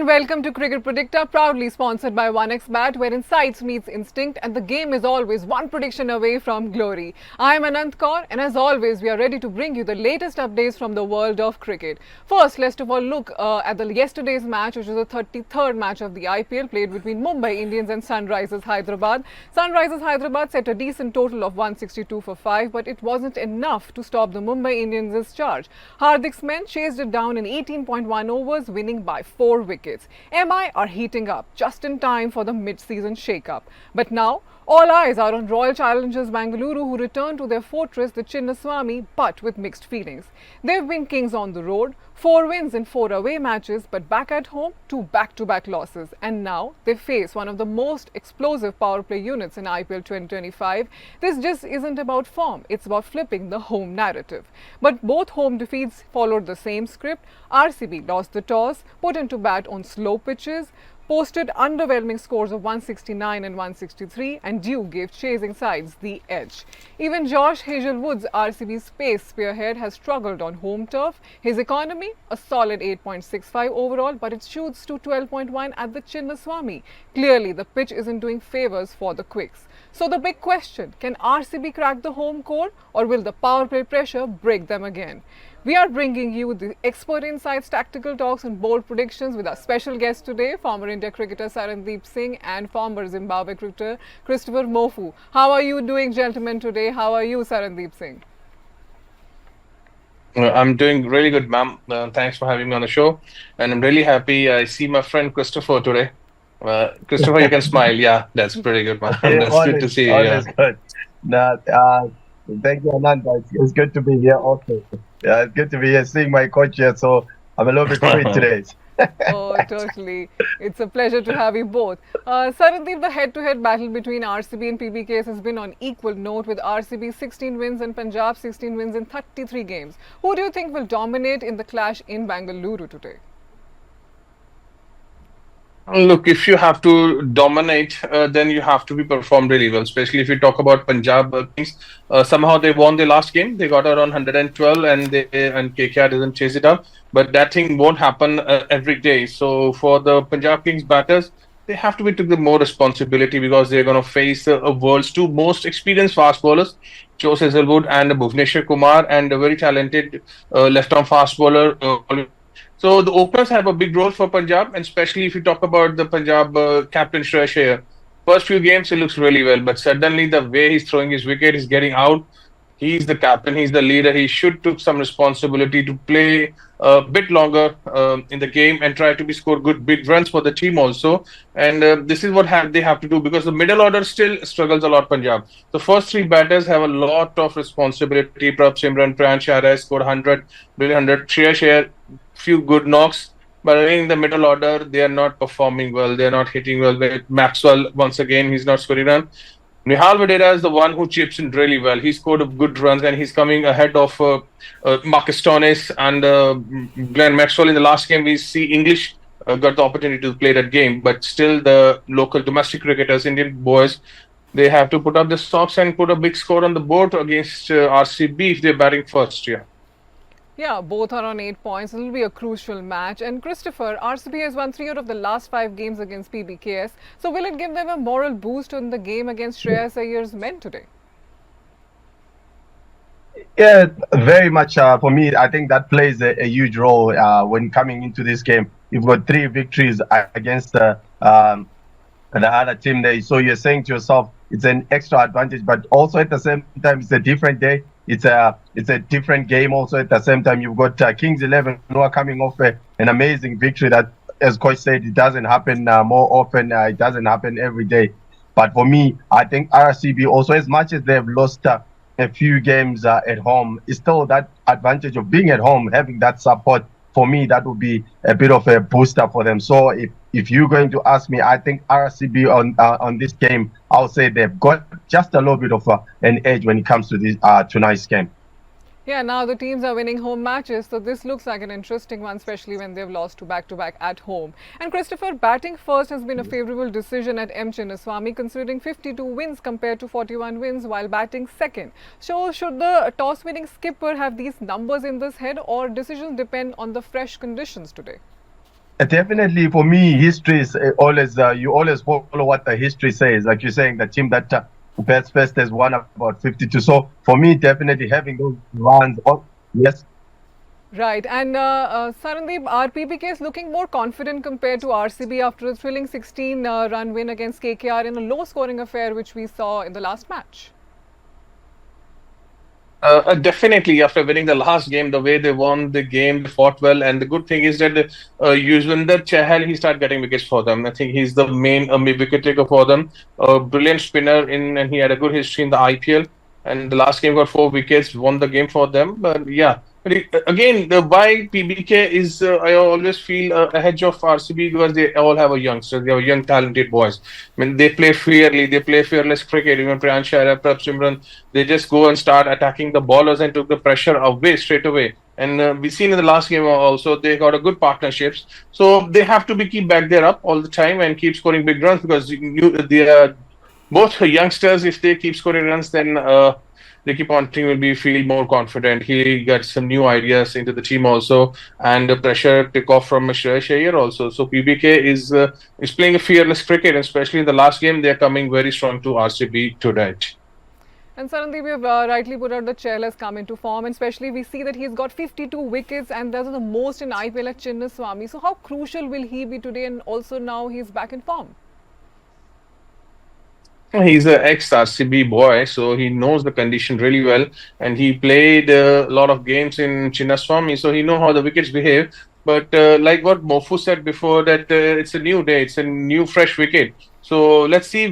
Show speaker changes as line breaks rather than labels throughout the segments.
and welcome to Cricket Predicta, proudly sponsored by 1xBet, where insights meets instinct and the game is always one prediction away from glory. I am Anant Kaur, and as always, we are ready to bring you the latest updates from the world of cricket. First, let's of all look at the yesterday's match, which was the 33rd match of the IPL, played between Mumbai Indians and Sunrisers Hyderabad. Sunrisers Hyderabad set a decent total of 162 for 5, but it wasn't enough to stop the Mumbai Indians' charge. Hardik's men chased it down in 18.1 overs, winning by 4 wickets. MI are heating up just in time for the mid-season shake-up. But now, all eyes are on Royal Challengers Bengaluru, who return to their fortress, the Chinnaswamy, but with mixed feelings. They've been kings on the road, 4 wins in 4 away matches, but back at home, 2 back-to-back losses. And now they face one of the most explosive power play units in IPL 2025. This just isn't about form, it's about flipping the home narrative. But both home defeats followed the same script. RCB lost the toss, put into bat on slow pitches, posted underwhelming scores of 169 and 163, and Dew gave chasing sides the edge. Even Josh Hazelwood's RCB's pace spearhead has struggled on home turf. His economy, a solid 8.65 overall, but it shoots to 12.1 at the Chinnaswamy. Clearly, the pitch isn't doing favours for the Quicks. So the big question, can RCB crack the home core, or will the power play pressure break them again? We are bringing you the expert insights, tactical talks and bold predictions with our special guest today, former India cricketer Sarandeep Singh and former Zimbabwe cricketer Christopher Mofu. How are you doing, gentlemen, today? How are you, Sarandeep Singh?
I'm doing really good, ma'am. Thanks for having me on the show. And I'm really happy I see my friend Christopher today. Christopher, you can smile. Yeah, that's pretty good, man.
Yeah,
That's good to see you.
always good. Nah, thank you, Anand. It's good to be here also. Yeah, it's good to be here, seeing my coach here. So I'm a little bit sweet today.
Oh, totally. It's a pleasure to have you both. Sarandeep, the head-to-head battle between RCB and PBKS has been on equal note, with RCB 16 wins and Punjab 16 wins in 33 games. Who do you think will dominate in the clash in Bengaluru today?
Look, if you have to dominate, then you have to be performed really well. Especially if you talk about Punjab Kings, somehow they won their last game. They got around 112, and KKR didn't chase it up. But that thing won't happen every day. So for the Punjab Kings batters, they have to be took the more responsibility, because they're going to face a world's 2 most experienced fast bowlers, Joe Hazelwood and Bhuvneshwar Kumar, and a very talented left-arm fast bowler. So the openers have a big role for Punjab, and especially if you talk about the Punjab captain Shreyas Iyer. First few games he looks really well, but suddenly the way he's throwing his wicket, he's getting out. He's the captain, he's the leader. He should took some responsibility to play a bit longer in the game and try to score good big runs for the team also. And this is what they have to do, because the middle order still struggles a lot. Punjab. The first 3 batters have a lot of responsibility. Prabh Simran, Priyan Shah scored 100, really 100. Shreyas Iyer, few good knocks, but I think in the middle order they are not performing well. They are not hitting well. Maxwell, once again, he's not scoring run. Nihal Vadera is the one who chips in really well. He scored good runs, and he's coming ahead of Marcus Stoinis and Glenn Maxwell. In the last game, we see English got the opportunity to play that game, but still the local domestic cricketers, Indian boys, they have to put up the socks and put a big score on the board against RCB if they're batting first.
Yeah, both are on 8 points. It'll be a crucial match. And Christopher, RCB has won 3 out of the last 5 games against PBKS. So will it give them a moral boost in the game against Shreyas Iyer's men today?
Yeah, very much. For me, I think that plays a huge role when coming into this game. You've got 3 victories against the other team there. So you're saying to yourself, it's an extra advantage, but also at the same time, it's a different day. It's a different game also. At the same time, you've got Kings 11 who are coming off an amazing victory that, as coach said, it doesn't happen more often. It doesn't happen every day. But for me, I think RCB also, as much as they've lost a few games at home, is still that advantage of being at home, having that support. For me, that would be a bit of a booster for them. So if you're going to ask me, I think RCB on this game, I'll say they've got just a little bit of an edge when it comes to this tonight's game.
Yeah, now the teams are winning home matches, so this looks like an interesting one, especially when they've lost to back-to-back at home. And Christopher, batting first has been a favourable decision at M. Chinnaswamy, considering 52 wins compared to 41 wins while batting second. So should the toss-winning skipper have these numbers in his head, or decisions depend on the fresh conditions today?
Definitely, for me, history is always you always follow what the history says. Like you're saying, the team that best first has won about 52. So for me, definitely having those runs. Oh, yes,
Right, and Sarandeep, are PBKs looking more confident compared to RCB after a thrilling 16 run win against KKR in a low scoring affair which we saw in the last match?
Definitely, after winning the last game, the way they won the game, they fought well, and the good thing is that Yuzvendra Chahal he started getting wickets for them. I think he's the main wicket taker for them. Brilliant spinner in, and he had a good history in the IPL. And the last game got 4 wickets, won the game for them. But yeah, but again, the why PBK is I always feel ahead of RCB because they all have a youngster, they have young talented boys. I mean, they play fairly, they play fearless cricket. Even Priyansh Chahar, Prab Simran, they just go and start attacking the ballers and took the pressure away straight away. And we've seen in the last game also they got a good partnerships. So they have to be keep back there up all the time and keep scoring big runs because they are both youngsters. If they keep scoring runs, then Ricky Ponting will be feel more confident. He got some new ideas into the team also, and the pressure took off from Shreyas Iyer also. So PBK is playing a fearless cricket, especially in the last game. They are coming very strong to RCB tonight.
And Sarandeep, you've rightly put out that Chahal has come into form, and especially we see that he's got 52 wickets, and those are the most in IPL at Chinnaswamy. So how crucial will he be today, and also now he's back in form?
He's an ex-RCB boy, so he knows the condition really well, and he played a lot of games in Chinnaswamy, so he know how the wickets behave. But like what Mofu said before, that it's a new day, it's a new fresh wicket. So let's see,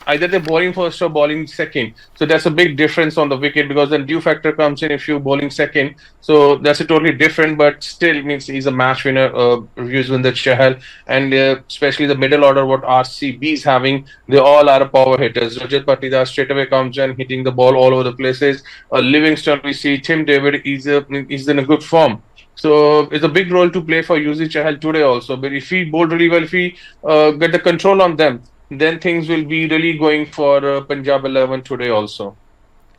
either they're bowling first or bowling second. So that's a big difference on the wicket because then dew factor comes in if you're bowling second. So that's a totally different, but still means he's a match winner. Yuzvendra Chahal, and especially the middle order, what RCB is having, they all are power hitters. Rajat Patidar straight away comes and hitting the ball all over the places. Livingston, we see Tim David is in a good form. So it's a big role to play for Yuzi Chahal today also. But if he bowl really well, if he get the control on them, then things will be really going for Punjab 11 today also.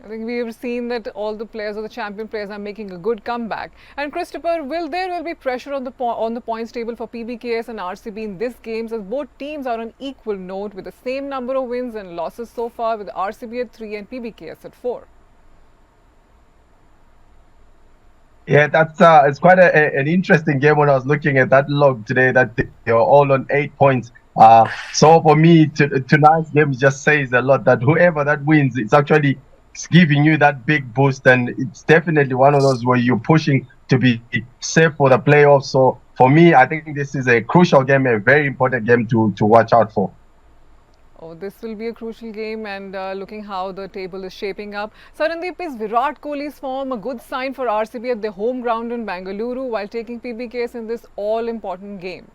I think we've seen that all the players or the champion players are making a good comeback. And Christopher, will be pressure on the points table for PBKS and RCB in this games as both teams are on equal note with the same number of wins and losses so far, with RCB at 3 and PBKS at 4?
yeah, that's it's quite an interesting game. When I was looking at that log today, that they are all on 8 points. So for me, tonight's game just says a lot. That whoever that wins, it's actually giving you that big boost, and it's definitely one of those where you're pushing to be safe for the playoffs. So for me, I think this is a crucial game, a very important game to watch out for.
Oh, this will be a crucial game, and looking how the table is shaping up. Sarandeep, is Virat Kohli's form a good sign for RCB at their home ground in Bengaluru while taking PBKs in this all-important game?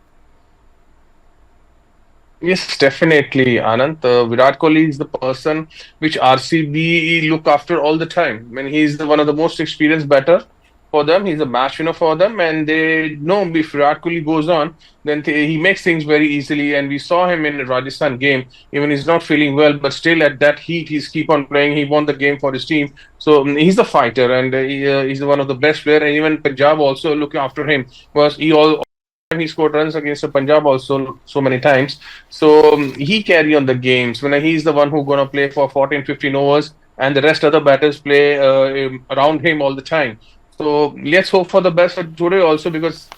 Yes, definitely, Anand. Virat Kohli is the person which RCB look after all the time. I mean, he's one of the most experienced batter for them. He's a match winner for them, and they know if Virat Kohli goes on, then he makes things very easily. And we saw him in the Rajasthan game. Even he's not feeling well, but still at that heat, he's keep on playing. He won the game for his team, so he's a fighter, and he's one of the best player. And even Punjab also looking after him because he scored runs against the Punjab also so many times. So he carry on the games. When he's the one who gonna play for 14, 15 overs, and the rest other batters play around him all the time. So let's hope for the best today also because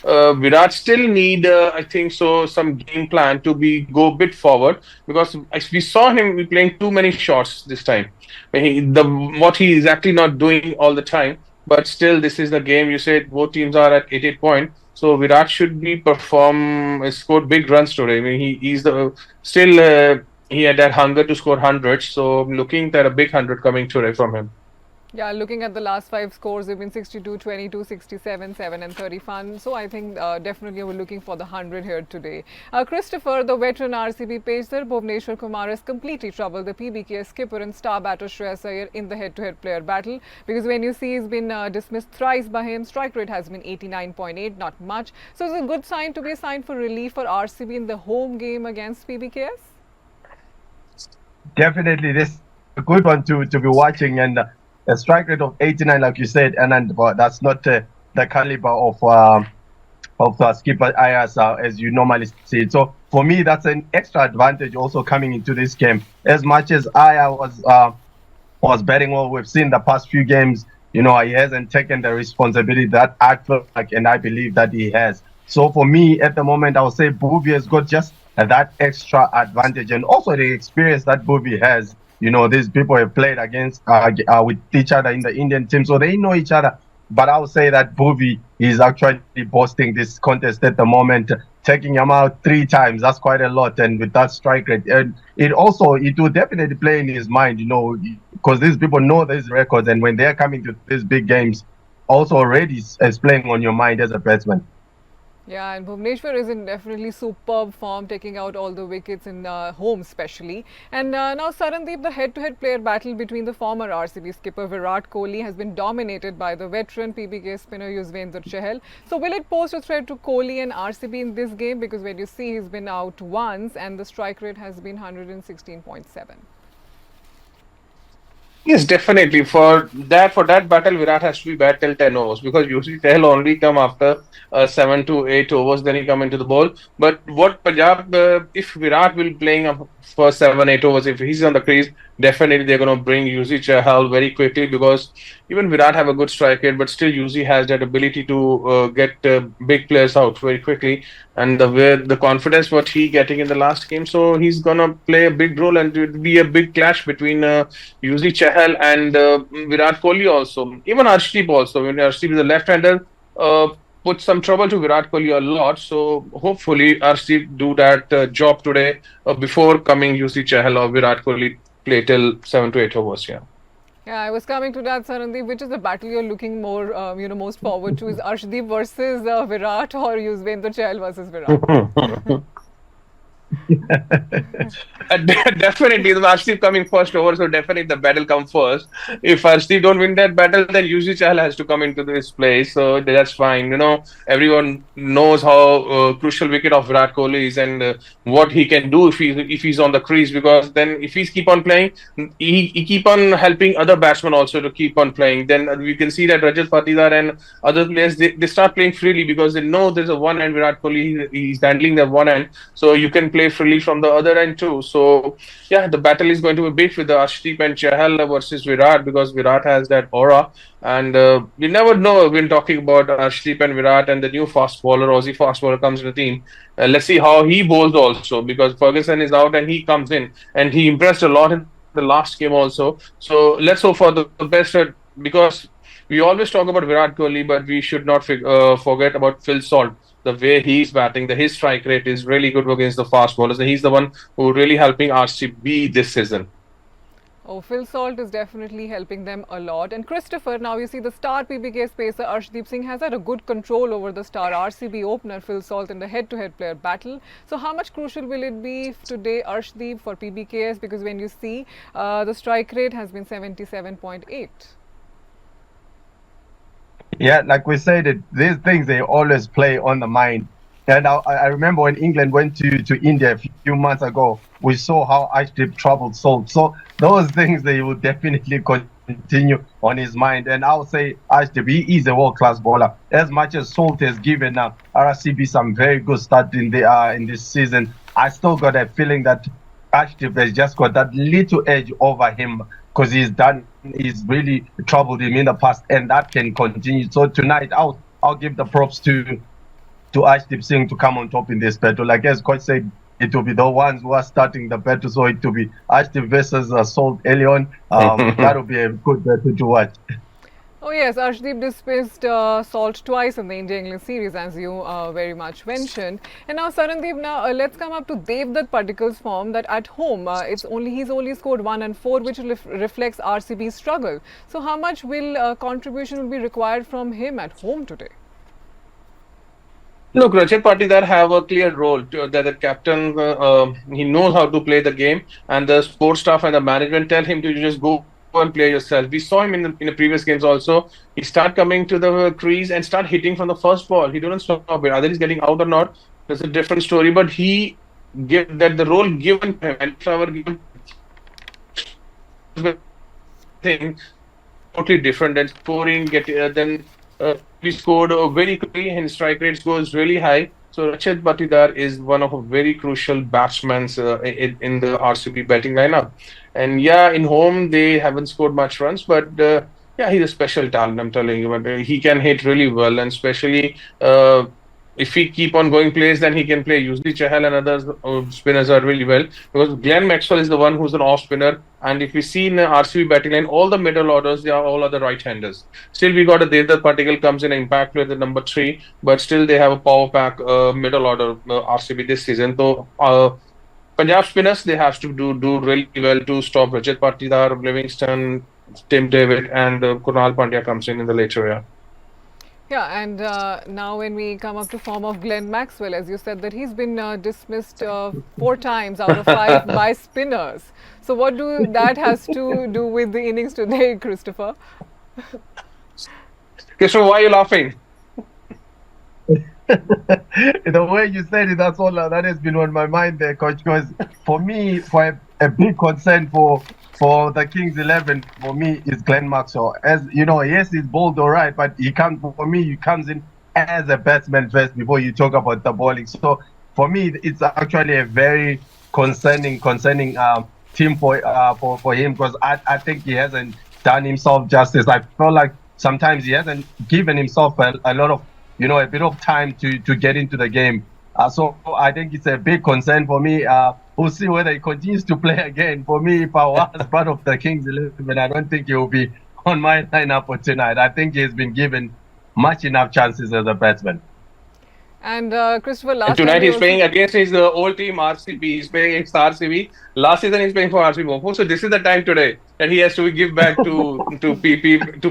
Virat still need I think so some game plan to be go a bit forward because as we saw him we playing too many shots this time. What he is actually not doing all the time, but still this is the game. You said both teams are at 88 points. So Virat should be scored big runs today. I mean, he's the still he had that hunger to score hundreds. So I'm looking at a big 100 coming today from him.
Yeah, looking at the last 5 scores, they've been 62, 22, 67, 7 and 31. So I think definitely we're looking for the 100 here today. Christopher, the veteran RCB pacer Bhuvneshwar Kumar has completely troubled the PBK skipper and star batter Shreyas Iyer in the head-to-head player battle. Because when you see he's been dismissed thrice by him, strike rate has been 89.8, not much. So it's a good sign to be a sign for relief for RCB in the home game against PBKS?
Definitely, this is a good one to be watching, and a strike rate of 89, like you said, and but that's not the caliber of skipper Ayas, as you normally see it. So for me, that's an extra advantage also coming into this game. As much as Aya was batting well, we've seen the past few games, he hasn't taken the responsibility that I feel like, and I believe that he has. So for me, at the moment, I would say Bhuvi has got just that extra advantage, and also the experience that Bhuvi has. These people have played against with each other in the Indian team, so they know each other. But I would say that Bhuvi is actually boasting this contest at the moment, taking him out 3 times. That's quite a lot, and with that strike rate, and it will definitely play in his mind, because these people know these records, and when they're coming to these big games, also already is playing on your mind as a batsman.
Yeah, and Bhuvneshwar is in definitely superb form, taking out all the wickets in home especially. And now Sarandeep, the head-to-head player battle between the former RCB skipper Virat Kohli has been dominated by the veteran PBKS spinner Yuzvendra Chahal. So will it pose a threat to Kohli and RCB in this game? Because when you see he's been out once and the strike rate has been 116.7.
Yes, definitely. For that battle, Virat has to be bat till 10 overs, because usually they'll only come after 7 to 8 overs. Then he come into the ball. But what Punjab, if Virat will playing up for 7, 8 overs, if he's on the crease, definitely they're going to bring Yuzi Chahal very quickly, because even Virat have a good strike rate, but still Yuzi has that ability to get big players out very quickly. And the confidence what he getting in the last game, so he's gonna play a big role, and it will be a big clash between Yuzi Chahal and Virat Kohli also. Even Arshdeep also. When Arshdeep is a left-hander, uh, put some trouble to Virat Kohli a lot. So hopefully Arshdeep do that job today before coming Yuzi Chahal or Virat Kohli play till 7 to 8 overs. Yeah.
Yeah, I was coming to that, Sarandeep. Which is the battle you're looking more, most forward to? Is Arshdeep versus Virat or Yuzvendra Chahal versus Virat?
Definitely, the Arshdeep coming first over, so definitely the battle come first. If Arshdeep don't win that battle, then usually Chahal has to come into this place, so that's fine. Everyone knows how crucial wicket of Virat Kohli is, and what he can do if he's on the crease. Because then if he's keep on playing, he keep on helping other batsmen also to keep on playing. Then we can see that Rajat Patidar and other players, they start playing freely, because they know there's a one hand Virat Kohli, he's handling the one hand, so you can play freely from the other end too. So yeah, the battle is going to be big with the Arshdeep and Chahal versus Virat, because Virat has that aura, and we never know when talking about Arshdeep and Virat and the new fast bowler, Aussie fast bowler comes in the team. Let's see how he bowls also, because Ferguson is out and he comes in, and he impressed a lot in the last game also. So let's hope for the best, because we always talk about Virat Kohli, but we should not forget about Phil Salt. The way he's batting, his strike rate is really good against the fast bowlers. And he's the one who really helping RCB this season.
Oh, Phil Salt is definitely helping them a lot. And Christopher, now you see the star PBK pacer Arshdeep Singh has had a good control over the star RCB opener Phil Salt in the head-to-head player battle. So how much crucial will it be today, Arshdeep, for PBKS? Because when you see the strike rate has been 77.8.
Yeah, like we said, these things, they always play on the mind. And I remember when England went to India a few months ago, we saw how Arshdeep troubled Salt. So those things, they will definitely continue on his mind. And I would say Arshdeep, he is a world-class bowler. As much as Salt has given RCB some very good start in this season, I still got a feeling that Arshdeep has just got that little edge over him, because he's really troubled him in the past, and that can continue. So tonight, I'll give the props to Arshdeep Singh to come on top in this battle. Like as coach said, it will be the ones who are starting the battle, so it will be Arshdeep versus Salt early on. That will be a good battle to watch.
Oh yes, Arshdeep dismissed Salt twice in the India-England series, as you very much mentioned. And now Sarandeep, let's come up to Devdutt Padikkal's form, that at home he's only scored 1 and 4, which reflects RCB's struggle. So how much will contribution will be required from him at home today?
Look, Rajat Patidar have a clear role. That the captain, he knows how to play the game, and the sports staff and the management tell him to just go and play yourself. We saw him in the previous games also. He start coming to the crease and start hitting from the first ball. He doesn't stop it. Either he's getting out or not, that's a different story. But he give that the role given to him and our given thing totally different than scoring, then He scored very quickly and strike rates goes really high. So Rachit Patidar is one of a very crucial batsmen in the RCB batting lineup. And yeah, in home they haven't scored much runs, but yeah, he's a special talent. I'm telling you, but he can hit really well, and especially if he keep on going plays, then he can play. Usually Chahal and others spinners are really well because Glenn Maxwell is the one who's an off spinner. And if we see in the RCB batting line, all the middle orders, they are all other right-handers. Still, we got a Devdutt Patil comes in impact player, the number three, but still they have a power pack middle order RCB this season. So Punjab spinners, they have to do really well to stop Rajat Patidar, Livingston, Tim David, and Kunal Pandya comes in the later. Yeah.
Yeah, and now when we come up to form of Glenn Maxwell, as you said, that he's been dismissed 4 times out of 5 by spinners. So what do that has to do with the innings today, Christopher?
Okay, so why are you laughing?
The way you said it, that's all that has been on my mind there, coach. Because for me, for a big concern for the Kings 11, for me is Glenn Maxwell. As you know, yes, he's bowled all right, but he comes in as a batsman first before you talk about the bowling. So for me, it's actually a very concerning team for him, because I think he hasn't done himself justice. I feel like sometimes he hasn't given himself a lot of, a bit of time to get into the game. So I think it's a big concern for me. We'll see whether he continues to play again. For me, if I was part of the Kings 11, I don't think he will be on my lineup for tonight. I think he's been given much enough chances as a batsman.
And Christopher, last
And tonight
time
he's playing against his old team RCB. He's playing against RCB. Last season he's playing for RCB. So this is the time today that he has to give back to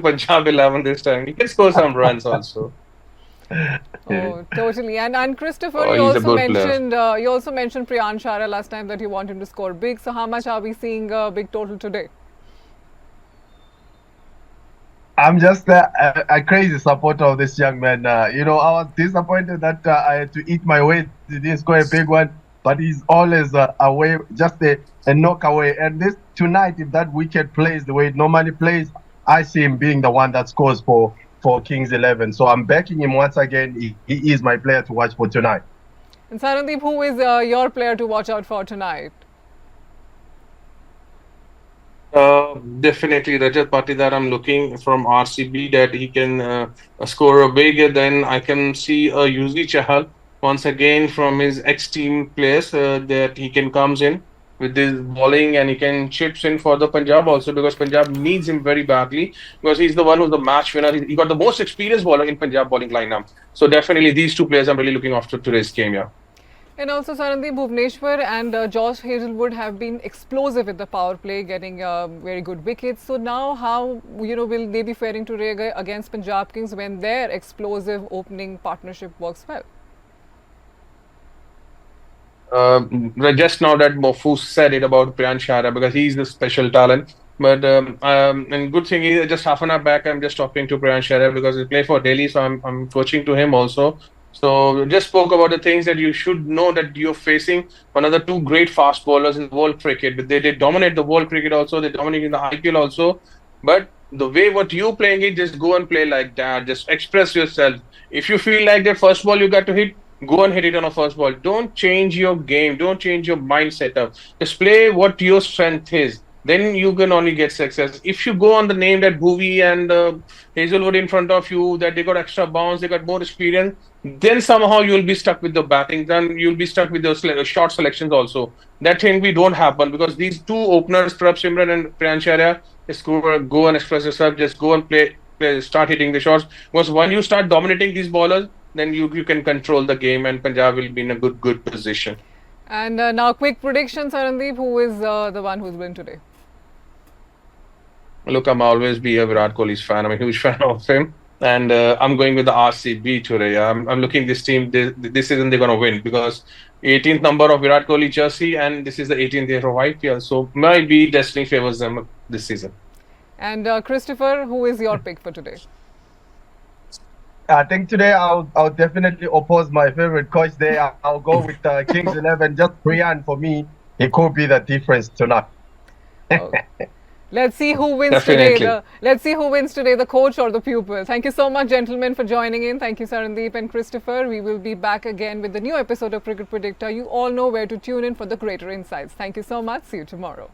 Punjab 11 this time. He can score some runs also.
Oh, totally. And Christopher,
Oh,
you
he's a
also
good player.
mentioned Priyansh Chara last time that you want him to score big. So how much are we seeing big total today?
I'm just a crazy supporter of this young man. I was disappointed that I had to eat my weight. He didn't score a big one, but he's always away, just a knock away. And this tonight, if that wicket plays the way it normally plays, I see him being the one that scores for Kings 11. So I'm backing him once again. He is my player to watch for tonight.
And Sarandeep, who is your player to watch out for tonight?
Definitely Rajat Patidar. I'm looking from RCB that he can score a big. Then I can see Yuzi Chahal once again from his ex-team players that he can comes in with his bowling and he can chips in for the Punjab also, because Punjab needs him very badly because he's the one who's the match winner. He got the most experienced bowler in Punjab bowling lineup. So definitely these two players I'm really looking after today's game. Yeah.
And also, Sarandeep, Bhuvneshwar and Josh Hazelwood have been explosive with the power play, getting very good wickets. So now, how will they be faring today against Punjab Kings when their explosive opening partnership works well?
Just now that Mofu said it about Priyansh Chara because he's the special talent. But and good thing is just half an hour back I'm just talking to Priyansh Chara because he play for Delhi, so I'm coaching to him also. So just spoke about the things that you should know that you're facing one of the two great fast bowlers in world cricket. But they dominate the world cricket also. They dominate in the IPL also. But the way what you playing it, just go and play like that. Just express yourself. If you feel like the first ball you got to hit, go and hit it on a first ball. Don't change your game. Don't change your mind setup. Just play what your strength is. Then you can only get success. If you go on the name that Bhuvi and Hazelwood in front of you, that they got extra bounce, they got more experience, then somehow you'll be stuck with the batting. Then you'll be stuck with those short selections also. That thing we don't happen because these two openers, Prab Simran and Priyansh Chara, just go and express yourself. Just go and play, start hitting the shots. Because when you start dominating these bowlers, then you can control the game and Punjab will be in a good position.
And now, quick prediction, Sarandeep, who is the one who's win today?
Look, I'm always be a Virat Kohli's fan. I'm a huge fan of him. And I'm going with the RCB today. I'm looking this team, this season they're going to win because 18th number of Virat Kohli jersey and this is the 18th year of IPL. So maybe destiny favors them this season.
And Christopher, who is your pick for today?
I think today I'll definitely oppose my favorite coach there. I'll go with Kings 11. Just Priyan for me. He could be the difference tonight.
Oh. Let's see who wins
Definitely.
today. Let's see who wins today, the coach or the pupil. Thank you so much, gentlemen, for joining in. Thank you, Sarandeep and Christopher. We will be back again with the new episode of Cricket Predictor. You all know where to tune in for the greater insights. Thank you so much. See you tomorrow.